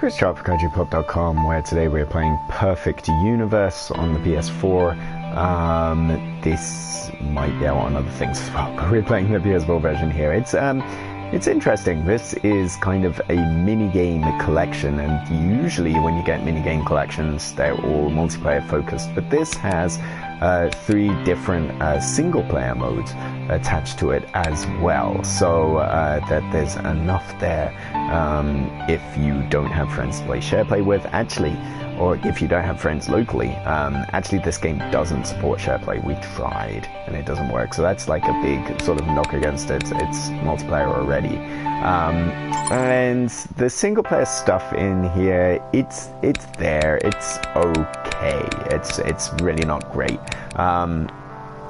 ChrisChartForKaijuPop.com, where today we're playing Perfect Universe on the PS4. This might be out on other things as well, but we're playing the PS4 version here. It's interesting. This is kind of a mini-game collection, and usually when you get mini-game collections, they're all multiplayer focused, but this has 3 different single-player modes attached to it as well, so that there's enough there if you don't have friends to play share play with, actually, or if you don't have friends locally. Actually, this game doesn't support share play. We tried and it doesn't work, so that's like a big sort of knock against it. It's multiplayer already. And the single player stuff in here, it's there, it's okay, it's really not great.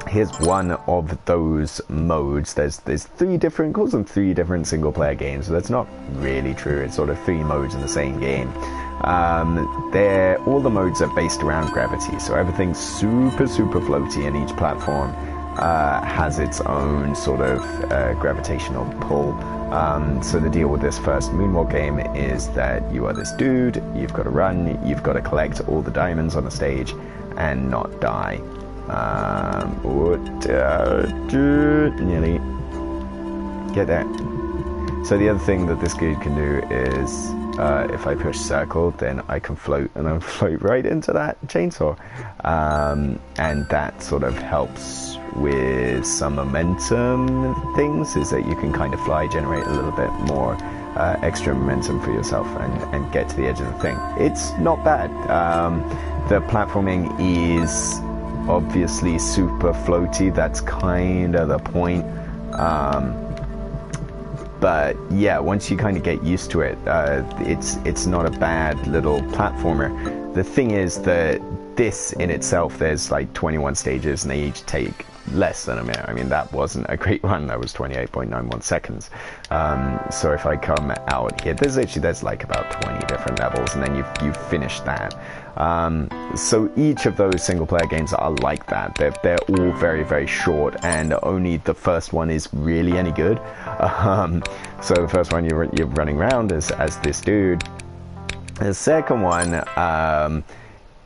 Here's one of those modes. There's 3 different, calls them 3 different single player games, so that's not really true. It's sort of 3 modes in the same game. All the modes are based around gravity, so everything's super floaty, and each platform has its own sort of gravitational pull. So the deal with this first Moonwalk game is that you are this dude, you've got to run, you've got to collect all the diamonds on the stage and not die. Nearly get there. So the other thing that this dude can do is if I push circle, then I can float, and I'll float right into that chainsaw, and that sort of helps with some momentum things, is that you can kind of fly, generate a little bit more extra momentum for yourself, and get to the edge of the thing. It's not bad. The platforming is obviously super floaty, that's kind of the point. But yeah, once you kind of get used to it, it's not a bad little platformer. The thing is that this in itself, there's like 21 stages, and they each take less than a minute. I mean, that wasn't a great run. That was 28.91 seconds. So if I come out here, there's like about 20 different levels, and then you finish that. So each of those single player games are like that. They're all very short, and only the first one is really any good. So the first one you're running around as this dude. The second one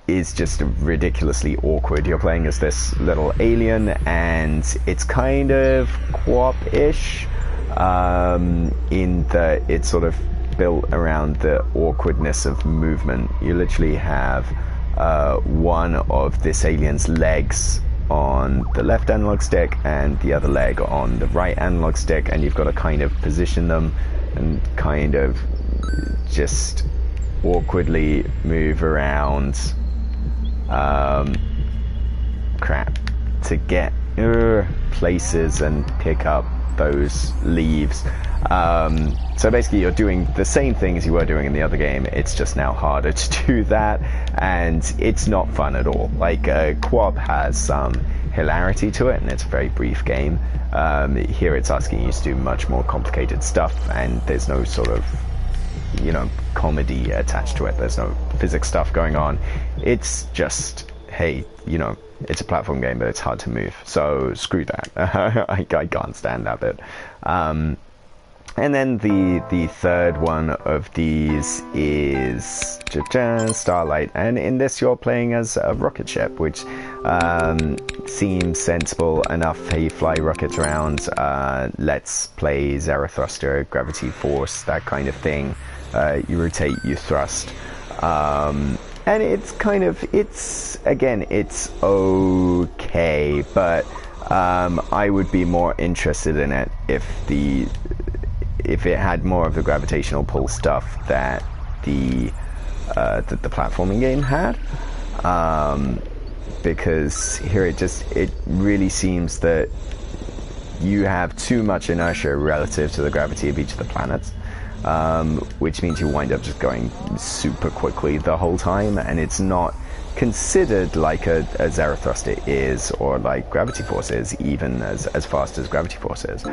is just ridiculously awkward. You're playing as this little alien, and it's kind of co-op-ish in that it's sort of built around the awkwardness of movement. You literally have one of this alien's legs on the left analog stick and the other leg on the right analog stick, and you've got to kind of position them and kind of just awkwardly move around to get places and pick up those leaves. So basically you're doing the same thing as you were doing in the other game, it's just now harder to do that, and it's not fun at all. Like, co-op has some hilarity to it, and it's a very brief game. Here it's asking you to do much more complicated stuff, and there's no sort of, comedy attached to it. There's no physics stuff going on. It's just, hey, it's a platform game, but it's hard to move, so screw that. I can't stand that bit. And then the third one of these is Starlight, and in this you're playing as a rocket ship, which seems sensible enough. Hey, fly rockets around, let's play Zarathustra, gravity force, that kind of thing. You rotate, you thrust. And it's okay, but I would be more interested in it if it had more of the gravitational pull stuff that the platforming game had, because here it really seems that you have too much inertia relative to the gravity of each of the planets. Which means you wind up just going super quickly the whole time, and it's not considered like a Zarathustra is, or like Gravity Force is, even as fast as Gravity Force is.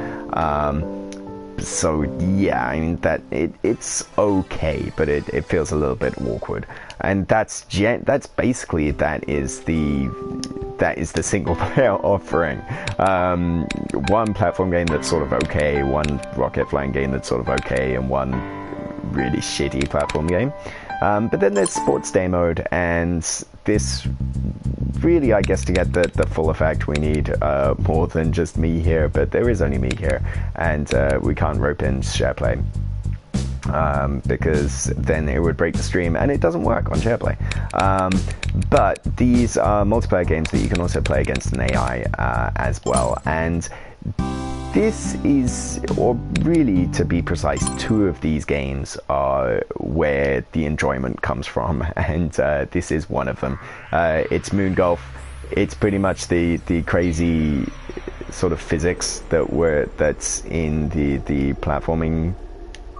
So yeah, I mean, that it's okay, but it feels a little bit awkward, and that's basically that is the single player offering. One platform game that's sort of okay, one rocket flying game that's sort of okay, and one really shitty platform game. But then there's sports day mode, and this really, I guess, to get the full effect, we need more than just me here, but there is only me here, and we can't rope in SharePlay. Because then it would break the stream, and it doesn't work on SharePlay. But these are multiplayer games that you can also play against an AI as well, and this is, or really to be precise, 2 of these games are where the enjoyment comes from, and this is one of them. It's Moon Golf. It's pretty much the crazy sort of physics that's in the platforming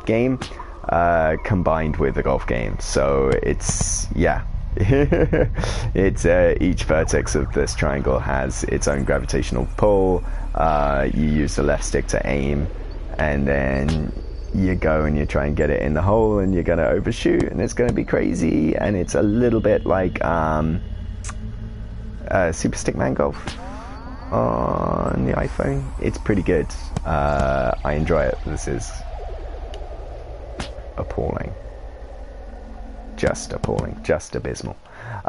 game combined with the golf game. So it's, yeah. It's each vertex of this triangle has its own gravitational pull. You use the left stick to aim, and then you go and you try and get it in the hole, and you're gonna overshoot, and it's gonna be crazy. And it's a little bit like Super Stickman Golf on the iPhone. It's pretty good. I enjoy it. This is appalling. Just appalling, just abysmal.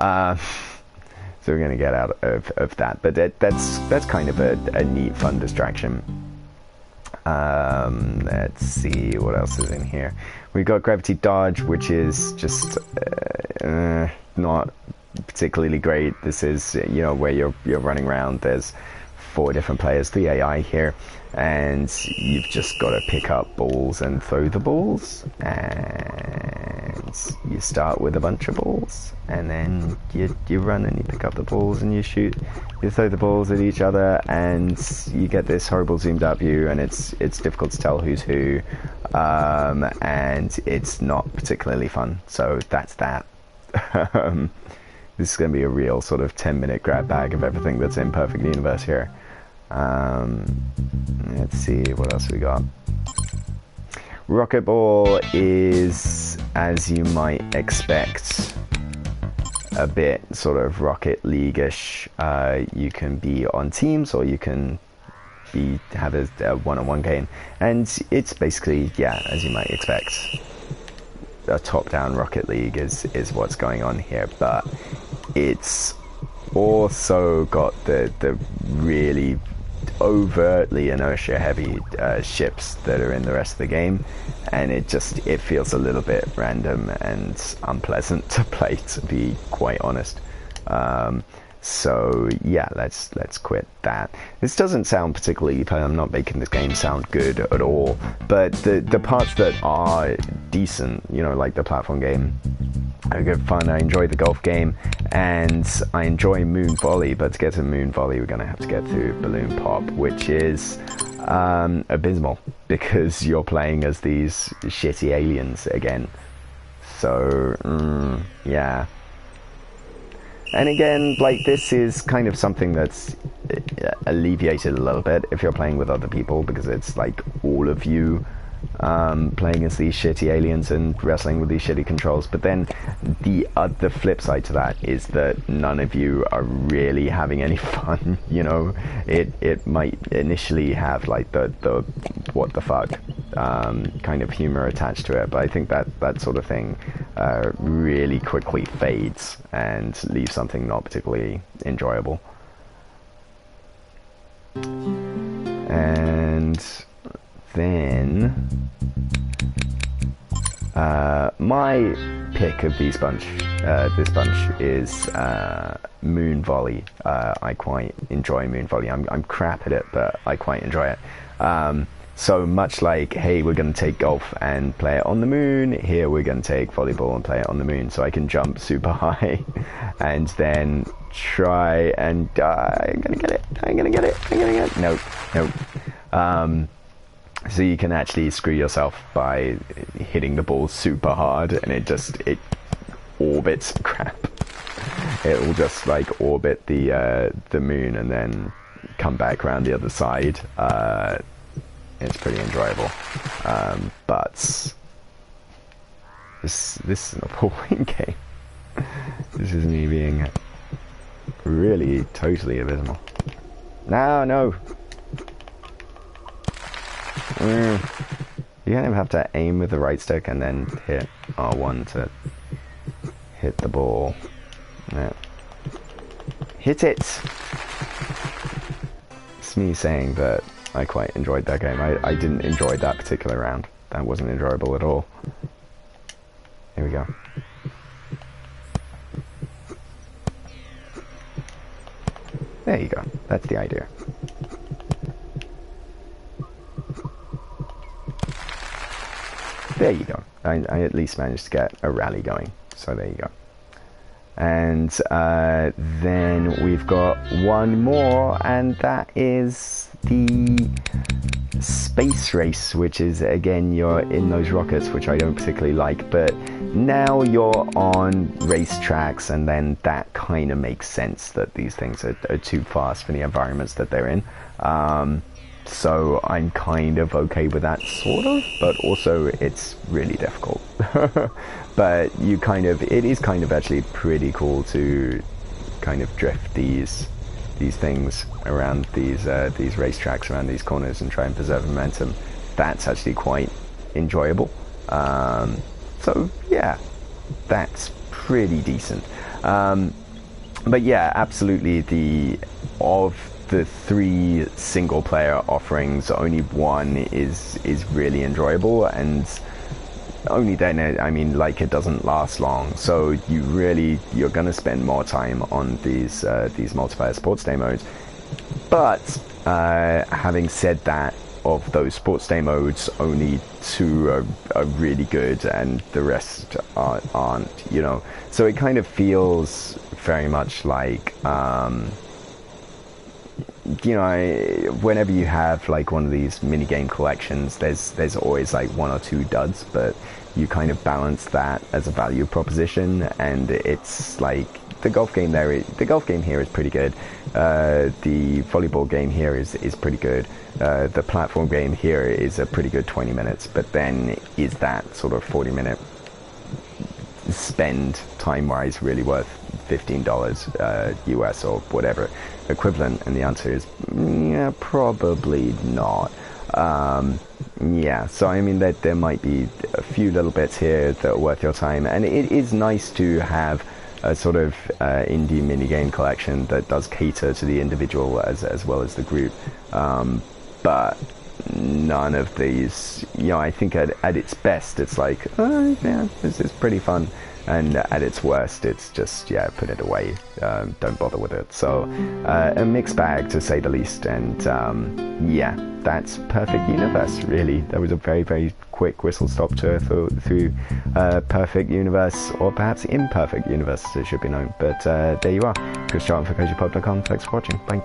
So we're going to get out of that, but that's kind of a neat, fun distraction. Let's see what else is in here. We've got Gravity Dodge, which is just not particularly great. This is, you know, where you're running around. There's 4 different players, the AI here, and you've just got to pick up balls and throw the balls, and you start with a bunch of balls, and then you run and you pick up the balls and you shoot, you throw the balls at each other, and you get this horrible zoomed up view, and it's difficult to tell who's who, and it's not particularly fun. So that's that. This is going to be a real sort of 10-minute grab bag of everything that's in Perfect Universe here. Let's see what else we got. Rocket Ball is, as you might expect, a bit sort of Rocket League-ish. You can be on teams, or you can have a one-on-one game, and it's basically, yeah, as you might expect, a top-down Rocket League is what's going on here, but it's also got the really overtly inertia heavy ships that are in the rest of the game, and it feels a little bit random and unpleasant to play, to be quite honest. So yeah, let's quit that. This doesn't sound particularly, I'm not making this game sound good at all, but the parts that are decent, you know, like the platform game, are good fun. I enjoy the golf game, and I enjoy Moon Volley, but to get to Moon Volley we're going to have to get through Balloon Pop, which is abysmal, because you're playing as these shitty aliens again. So yeah. And again, like, this is kind of something that's alleviated a little bit if you're playing with other people, because it's like all of you playing as these shitty aliens and wrestling with these shitty controls. But then the flip side to that is that none of you are really having any fun. You know, it might initially have like the what the fuck kind of humor attached to it, but I think that sort of thing really quickly fades and leaves something not particularly enjoyable. And then my pick of this bunch is Moon Volley. I quite enjoy Moon Volley. I'm crap at it, but I quite enjoy it. So much like, hey, we're going to take golf and play it on the moon, here we're going to take volleyball and play it on the moon, so I can jump super high and then try and I'm going to get it. Nope. So you can actually screw yourself by hitting the ball super hard, and it orbits crap. It will just like orbit the moon and then come back around the other side. It's pretty enjoyable, but this is an appalling game. This is me being really totally abysmal. No. you kind of have to aim with the right stick and then hit R1 to hit the ball. Yeah. Hit it! It's me saying that I quite enjoyed that game. I didn't enjoy that particular round. That wasn't enjoyable at all. Here we go. There you go. That's the idea. There you go. I at least managed to get a rally going. So there you go. And then we've got one more, and that is the space race, which is, again, you're in those rockets, which I don't particularly like, but now you're on racetracks, and then that kind of makes sense that these things are too fast for the environments that they're in. So I'm kind of okay with that, sort of, but also it's really difficult. But it is kind of actually pretty cool to kind of drift these things around these racetracks, around these corners, and try and preserve momentum. That's actually quite enjoyable. So yeah, that's pretty decent. But yeah, absolutely, of the 3 single player offerings, only one is really enjoyable, and only then, I mean, like, it doesn't last long, so you're gonna spend more time on these multiplayer sports day modes. But having said that, of those sports day modes, only 2 are really good, and the rest aren't, you know. So it kind of feels very much like, you know, whenever you have like one of these mini game collections, there's always like 1 or 2 duds, but you kind of balance that as a value proposition, and it's like the golf game here is pretty good. The volleyball game here is pretty good. The platform game here is a pretty good 20 minutes, but then is that sort of 40-minute spend time-wise really worth $15 US or whatever equivalent? And the answer is yeah, probably not. Yeah, so I mean that there might be a few little bits here that are worth your time, and it is nice to have a sort of indie minigame collection that does cater to the individual as well as the group. But none of these, you know, I think at its best it's like, oh yeah, this is pretty fun, and at its worst it's just, yeah, put it away, don't bother with it. So a mixed bag, to say the least. And yeah, that's Perfect Universe, really. That was a very, very quick whistle-stop tour through Perfect Universe, or perhaps Imperfect Universe, as it should be known. But there you are. Chris Charlton for CozyPub.com. Thanks for watching. Bye.